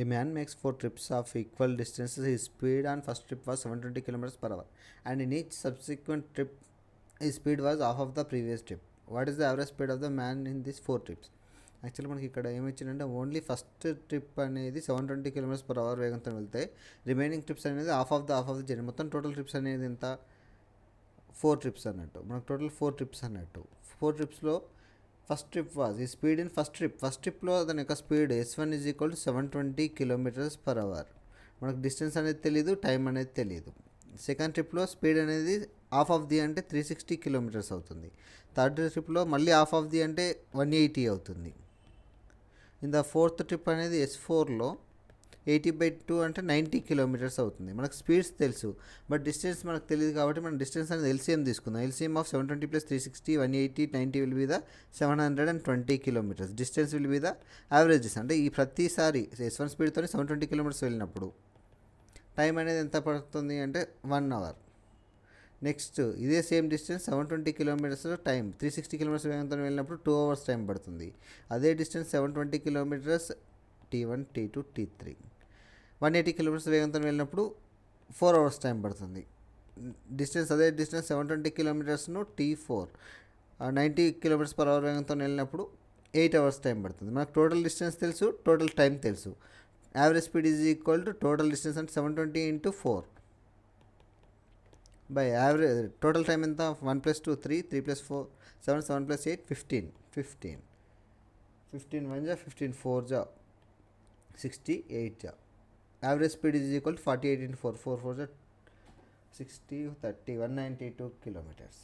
A man makes 4 trips of equal distances. His speed on first trip was 720 kilometers per hour, and in each subsequent trip, his speed was half of the previous trip. What is the average speed of the man in these 4 trips? Actually మనకి ఇక్కడ ఏమి ఇచ్చిందంటే only first trip అనేది 720 km/h వేగంతో వెళ్తే remaining trips అనేది half of the journey. మొత్తం total trips అనేది ఎంత? 4 ట్రిప్స్ అన్నట్టు. మనకు టోటల్ 4 ట్రిప్స్ అన్నట్టు. 4 ట్రిప్స్లో ఫస్ట్ ట్రిప్ వాజ్ ఈ స్పీడ్ ఇన్ ఫస్ట్ ట్రిప్లో దాని యొక్క speed S1 is equal to 720 km/h. మనకు డిస్టెన్స్ అనేది తెలియదు, టైం అనేది తెలియదు. సెకండ్ ట్రిప్లో స్పీడ్ అనేది హాఫ్ ఆఫ్ ది అంటే 360 కిలోమీటర్స్ అవుతుంది. థర్డ్ ట్రిప్లో మళ్ళీ హాఫ్ ఆఫ్ ది అంటే 180 అవుతుంది. ఇన్ ద ఫోర్త్ ట్రిప్ అనేది S4లో 80/2 అంటే 90 కిలోమీటర్స్ అవుతుంది. మనకు స్పీడ్స్ తెలుసు, బట్ డిస్టెన్స్ మనకు తెలియదు కాబట్టి మనం డిస్టెన్స్ అనేది ఎల్సిఎం తీసుకుందాం. LCM of 720 + 360 180 90 will be the 720 kilometres. Distance will be the averages. అంటే ఈ ప్రతిసారి S1 స్పీడ్తో 720 కిలోమీటర్స్ వెళ్ళినప్పుడు టైం అనేది ఎంత పడుతుంది అంటే 1 అవర్. నెక్స్ట్ ఇదే సేమ్ డిస్టెన్స్ 720 కిలోమీటర్స్లో టైం 360 కిలోమీటర్స్ వేగంతో వెళ్ళినప్పుడు 2 అవర్స్ టైం పడుతుంది. అదే distance 720 kilometres T1 T2 T3 180 kilometres వేగంతో వెళ్ళినప్పుడు 4 అవర్స్ టైం పడుతుంది. అదే డిస్టెన్స్ 720 కిలోమీటర్స్ను T4 90 km/h వేగంతో వెళ్ళినప్పుడు 8 అవర్స్ టైం పడుతుంది. మనకు టోటల్ డిస్టెన్స్ తెలుసు, టోటల్ టైం తెలుసు. Average speed is equal to total distance అంటే 720 × 4 బై యావరేజ్ టోటల్ టైం ఎంత? 1 + 2 3 3 + 4 7 7 + 8 15 15 1 जा 15 4 जा 68 जा. Average speed is equal to 48 × 4 4 4 जा 60 30 192 km/h.